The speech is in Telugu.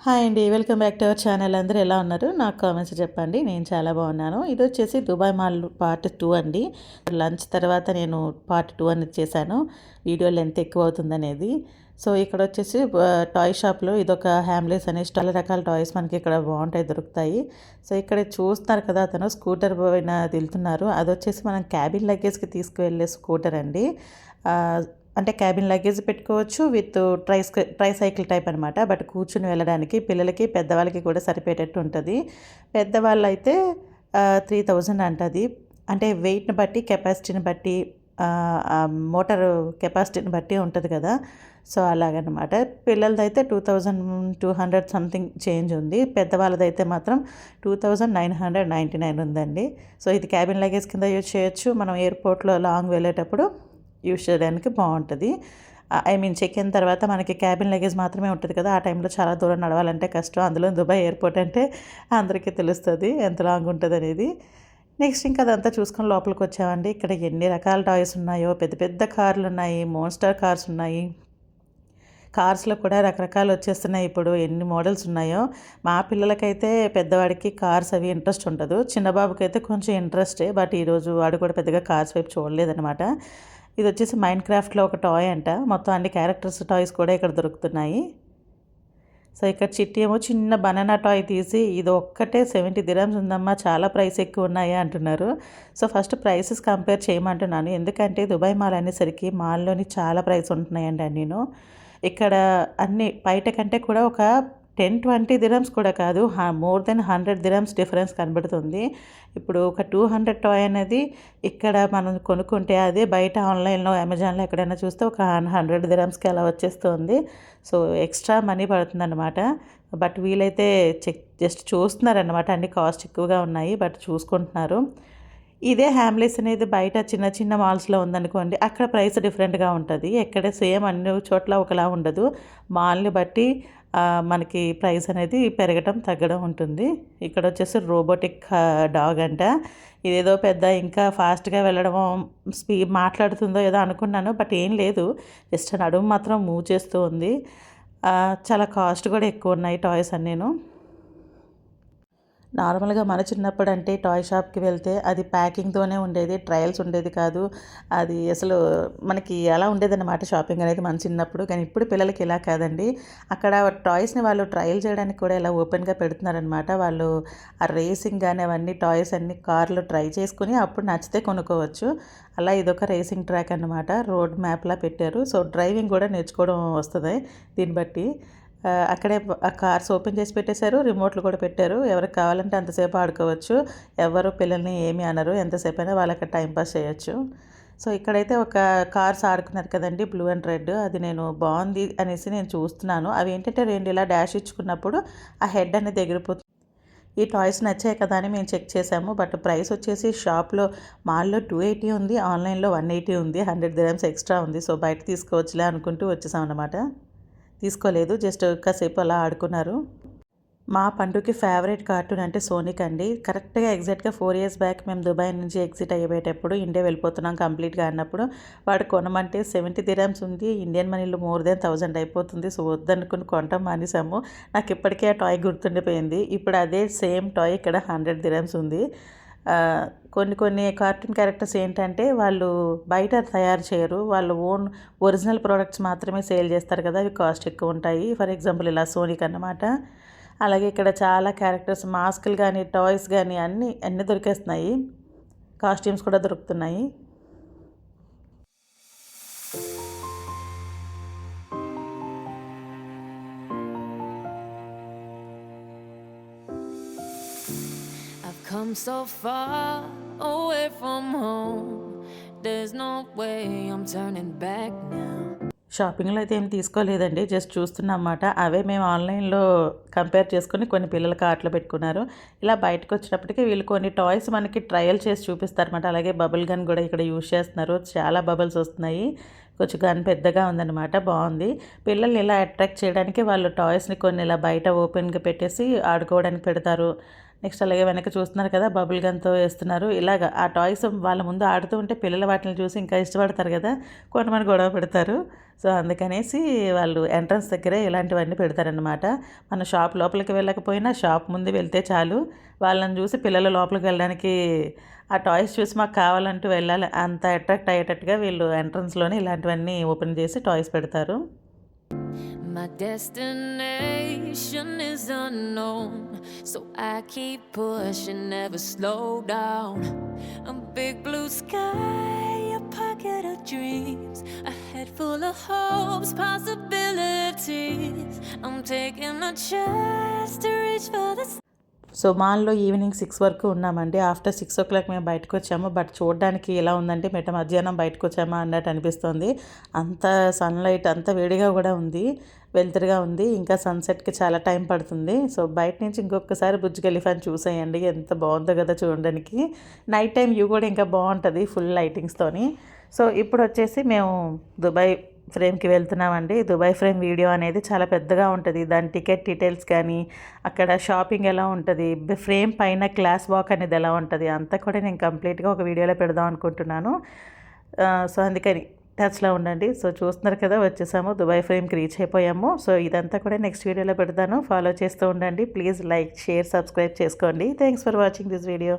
హాయ్ అండి. Welcome back to our channel. అందరూ ఎలా ఉన్నారు? నాకు కామెంట్స్ చెప్పండి. నేను చాలా బాగున్నాను. ఇది వచ్చేసి దుబాయ్ మాల్ పార్ట్ 2 అండి. లంచ్ తర్వాత నేను పార్ట్ 2 అనేది చేశాను. వీడియో లెంత్ ఎక్కువ అవుతుందనేది. సో ఇక్కడ వచ్చేసి టాయ్ షాప్లో ఇదొక హ్యామ్లెస్ అనేసి చాలా రకాల టాయ్స్ మనకి ఇక్కడ బాగుంటాయి, దొరుకుతాయి. సో ఇక్కడ చూస్తున్నారు కదా, అతను స్కూటర్ పైన వెళ్తున్నారు. అది వచ్చేసి మనం క్యాబిన్ లగేజ్కి తీసుకువెళ్ళే స్కూటర్ అండి. అంటే క్యాబిన్ లగేజ్ పెట్టుకోవచ్చు విత్ ట్రైసైకిల్ టైప్ అనమాట. బట్ కూర్చుని వెళ్ళడానికి పిల్లలకి పెద్దవాళ్ళకి కూడా సరిపోయేటట్టు ఉంటుంది. పెద్దవాళ్ళు అయితే 3000 అంటది. అంటే వెయిట్ని బట్టి, కెపాసిటీని బట్టి, మోటార్ కెపాసిటీని బట్టి ఉంటుంది కదా. సో అలాగనమాట. పిల్లలదైతే 2200 సంథింగ్ చేంజ్ ఉంది. పెద్దవాళ్ళదైతే మాత్రం 2999 ఉందండి. సో ఇది క్యాబిన్ లగేజ్ కింద యూజ్ చేయొచ్చు. మనం ఎయిర్పోర్ట్లో లాంగ్ వెళ్ళేటప్పుడు యూజ్ చేయడానికి బాగుంటుంది. ఐ మీన్ చెక్ ఇన్ తర్వాత మనకి క్యాబిన్ లగేజ్ మాత్రమే ఉంటుంది కదా. ఆ టైంలో చాలా దూరం నడవాలంటే కష్టం. అందులో దుబాయ్ ఎయిర్పోర్ట్ అంటే అందరికీ తెలుస్తుంది ఎంత లాంగ్ ఉంటుంది అనేది. నెక్స్ట్ ఇంకా అదంతా చూసుకొని లోపలికి వచ్చామండి. ఇక్కడ ఎన్ని రకాల టాయ్స్ ఉన్నాయో, పెద్ద పెద్ద కార్లు ఉన్నాయి, మోన్స్టర్ కార్స్ ఉన్నాయి. కార్స్లో కూడా రకరకాలు వచ్చేస్తున్నాయి ఇప్పుడు, ఎన్ని మోడల్స్ ఉన్నాయో. మా పిల్లలకైతే పెద్దవాడికి కార్స్ అవి ఇంట్రెస్ట్ ఉండదు. చిన్న బాబుకి అయితే కొంచెం ఇంట్రెస్టే. బట్ ఈరోజు వాడు కూడా పెద్దగా కార్స్ వైపు చూడలేదనమాట. ఇది వచ్చేసి మైండ్ క్రాఫ్ట్లో ఒక టాయ్ అంట. మొత్తం అన్ని క్యారెక్టర్స్ టాయ్స్ కూడా ఇక్కడ దొరుకుతున్నాయి. సో ఇక్కడ చిట్టి ఏమో చిన్న బనానా టాయ్ తీసి ఇది ఒక్కటే 70 దిరమ్స్ ఉందమ్మా, చాలా ప్రైస్ ఎక్కువ ఉన్నాయి అంటున్నారు. సో ఫస్ట్ ప్రైసెస్ కంపేర్ చేయమంటున్నాను. ఎందుకంటే దుబాయ్ మాల్ అనేసరికి మాల్లోని చాలా ప్రైస్ ఉంటున్నాయండి. నేను ఇక్కడ అన్ని బయట కంటే కూడా ఒక 10-20 దిరమ్స్ కూడా కాదు, మోర్ దెన్ 100 దిరమ్స్ డిఫరెన్స్ కనబడుతుంది. ఇప్పుడు ఒక 200 టాయ్ అనేది ఇక్కడ మనం కొనుక్కుంటే అదే బయట ఆన్లైన్లో అమెజాన్లో ఎక్కడైనా చూస్తే ఒక 100 దిరమ్స్కి అలా వచ్చేస్తుంది. సో ఎక్స్ట్రా మనీ పడుతుందన్నమాట. బట్ వీలైతే జస్ట్ చూస్తున్నారన్నమాట. అన్ని కాస్ట్ ఎక్కువగా ఉన్నాయి బట్ చూసుకుంటున్నారు. ఇదే హ్యామ్లెస్ అనేది బయట చిన్న చిన్న మాల్స్లో ఉందనుకోండి, అక్కడ ప్రైస్ డిఫరెంట్గా ఉంటుంది. ఎక్కడ సేమ్ అన్ని చోట్ల ఒకలా ఉండదు. మాల్ని బట్టి మనకి ప్రైస్ అనేది పెరగటం తగ్గడం ఉంటుంది. ఇక్కడ వచ్చేసి రోబోటిక్ డాగ్ అంట. ఇదేదో పెద్ద ఇంకా ఫాస్ట్గా వెళ్ళడం మాట్లాడుతుందో ఏదో అనుకున్నాను. బట్ ఏం లేదు, జస్ట్ నడుము మాత్రం మూవ్ చేస్తూ ఉంది. చాలా కాస్ట్ కూడా ఎక్కువ ఉన్నాయి టాయ్స్ అన్నీను. నార్మల్గా మన చిన్నప్పుడు అంటే టాయ్ షాప్కి వెళ్తే అది ప్యాకింగ్తోనే ఉండేది, ట్రయల్స్ ఉండేది కాదు. అది అసలు మనకి ఎలా ఉండేదన్నమాట షాపింగ్ అనేది మన చిన్నప్పుడు. కానీ ఇప్పుడు పిల్లలకి ఇలా కాదండి. అక్కడ టాయ్స్ని వాళ్ళు ట్రయల్ చేయడానికి కూడా ఇలా ఓపెన్గా పెడుతున్నారనమాట. వాళ్ళు ఆ రేసింగ్ కానీ అవన్నీ టాయ్స్ అన్ని కార్లు ట్రై చేసుకుని అప్పుడు నచ్చితే కొనుక్కోవచ్చు. అలా ఇదొక రేసింగ్ ట్రాక్ అనమాట. రోడ్ మ్యాప్లా పెట్టారు. సో డ్రైవింగ్ కూడా నేర్చుకోవడం వస్తుంది దీన్ని బట్టి. అక్కడే కార్స్ ఓపెన్ చేసి పెట్టేశారు, రిమోట్లు కూడా పెట్టారు. ఎవరికి కావాలంటే అంతసేపు ఆడుకోవచ్చు. ఎవరు పిల్లల్ని ఏమీ అనరు, ఎంతసేపు అయినా వాళ్ళకి టైంపాస్ చేయొచ్చు. సో ఇక్కడైతే ఒక కార్స్ ఆడుకున్నారు కదండి, బ్లూ అండ్ రెడ్. అది నేను బాగుంది అనేసి నేను చూస్తున్నాను. అవి ఏంటంటే రెండు ఇలా డాష్ ఇచ్చుకున్నప్పుడు ఆ హెడ్ అనేది ఎగిరిపోతుంది. ఈ టాయ్స్ నచ్చాయి కదా అని మేము చెక్ చేసాము. బట్ ప్రైస్ వచ్చేసి షాప్లో మాల్లో 280 ఉంది, ఆన్లైన్లో 180 ఉంది. 100 దిరమ్స్ ఎక్స్ట్రా ఉంది. సో బయట తీసుకోవచ్చులే అనుకుంటూ వచ్చేసాం అన్నమాట. తీసుకోలేదు, జస్ట్ కాసేపు అలా ఆడుకున్నారు. మా పండుకి ఫేవరెట్ కార్టూన్ అంటే సోనిక్ అండి. కరెక్ట్గా ఎగ్జాక్ట్గా 4 years బ్యాక్ మేము దుబాయ్ నుంచి ఎగ్జిట్ అయ్యేటప్పుడు, ఇండియా వెళ్ళిపోతున్నాం కంప్లీట్గా అన్నప్పుడు వాడు కొనమంటే 70 దిరమ్స్ ఉంది, ఇండియన్ మనీలో మోర్ దెన్ 1000 అయిపోతుంది. సో వద్దనుకుని కొనటం మానేసాము. నాకు ఇప్పటికే ఆ టాయ్ గుర్తుండిపోయింది. ఇప్పుడు అదే సేమ్ టాయ్ ఇక్కడ 100 దిరమ్స్ ఉంది. కొన్ని కొన్ని కార్టూన్ క్యారెక్టర్స్ ఏంటంటే వాళ్ళు బయట తయారు చేయరు, వాళ్ళు ఒరిజినల్ ప్రోడక్ట్స్ మాత్రమే సేల్ చేస్తారు కదా, అవి కాస్ట్ ఎక్కువ ఉంటాయి. ఫర్ ఎగ్జాంపుల్ ఇలా సోనిక్ అన్నమాట. అలాగే ఇక్కడ చాలా క్యారెక్టర్స్, మాస్కులు కానీ టాయ్స్ కానీ అన్నీ దొరికేస్తున్నాయి. కాస్ట్యూమ్స్ కూడా దొరుకుతున్నాయి. Come so far away from home. There's no way I'm turning back now. షాపింగ్లో అయితే ఏం తీసుకోలేదండి, జస్ట్ చూస్తున్నమాట. అవే మేము ఆన్లైన్లో కంపేర్ చేసుకుని కొన్ని పిల్లల కార్ట్లో పెట్టుకున్నారు. ఇలా బయటకు వచ్చినప్పటికీ వీళ్ళు కొన్ని టాయ్స్ మనకి ట్రయల్ చేసి చూపిస్తారన్నమాట. అలాగే బబుల్ గన్ కూడా ఇక్కడ యూజ్ చేస్తున్నారు. చాలా బబుల్స్ వస్తున్నాయి. కొంచెం గన్ పెద్దగా ఉందన్నమాట, బాగుంది. పిల్లల్ని ఇలా అట్రాక్ట్ చేయడానికి వాళ్ళు టాయ్స్ని కొన్ని ఇలా బయట ఓపెన్గా పెట్టేసి ఆడుకోవడానికి పెడతారు. నెక్స్ట్ అలాగే వెనక చూస్తున్నారు కదా బబుల్ గన్తో వేస్తున్నారు. ఇలాగ ఆ టాయ్స్ వాళ్ళ ముందు ఆడుతూ ఉంటే పిల్లలు వాటిని చూసి ఇంకా ఇష్టపడతారు కదా, కొంతమంది గొడవ పెడతారు. సో అందుకనేసి వాళ్ళు ఎంట్రన్స్ దగ్గరే ఇలాంటివన్నీ పెడతారనమాట. మన షాప్ లోపలికి వెళ్ళకపోయినా షాప్ ముందు వెళ్తే చాలు, వాళ్ళని చూసి పిల్లలు లోపలికి వెళ్ళడానికి ఆ టాయ్స్ చూసి మాకు కావాలంటూ వెళ్ళాలి అంత అట్రాక్ట్ అయ్యేటట్టుగా వీళ్ళు ఎంట్రన్స్లోనే ఇలాంటివన్నీ ఓపెన్ చేసి టాయ్స్ పెడతారు. My destination is unknown, so I keep pushing, never slow down. A big blue sky, a pocket of dreams, a head full of hopes, possibilities. I'm taking a chance to reach for the so మాల్లో ఈవినింగ్ 6 వరకు ఉన్నామండి. ఆఫ్టర్ 6 o'clock మేము బయటకు వచ్చాము. బట్ చూడడానికి ఎలా ఉందంటే మిట్ట మధ్యాహ్నం బయటకు వచ్చామా అన్నట్టు అనిపిస్తుంది. అంత సన్లైట్ అంత వేడిగా కూడా ఉంది, వెలుతురుగా ఉంది. ఇంకా సన్సెట్కి చాలా టైం పడుతుంది. సో బయట నుంచి ఇంకొకసారి బుర్జ్ ఖలీఫాని చూసేయండి, ఎంత బాగుందో కదా చూడడానికి. నైట్ టైం వ్యూ కూడా ఇంకా బాగుంటుంది ఫుల్ లైటింగ్స్తోని. సో ఇప్పుడు వచ్చేసి మేము దుబాయ్ ఫ్రేమ్కి వెళ్తున్నామండి. దుబాయ్ ఫ్రేమ్ వీడియో అనేది చాలా పెద్దగా ఉంటుంది. దాని టికెట్ డీటెయిల్స్ కానీ, అక్కడ షాపింగ్ ఎలా ఉంటుంది, ఫ్రేమ్ పైన గ్లాస్ వాక్ అనేది ఎలా ఉంటుంది, అంతా కూడా నేను కంప్లీట్గా ఒక వీడియోలో పెడదాం అనుకుంటున్నాను. సో అందుకని టచ్లో ఉండండి. సో చూస్తున్నారు కదా, వచ్చేసాము దుబాయ్ ఫ్రేమ్కి రీచ్ అయిపోయాము. సో ఇదంతా కూడా నెక్స్ట్ వీడియోలో పెడతాను, ఫాలో చేస్తూ ఉండండి. ప్లీజ్ లైక్, షేర్, సబ్స్క్రైబ్ చేసుకోండి. Thanks for watching this video.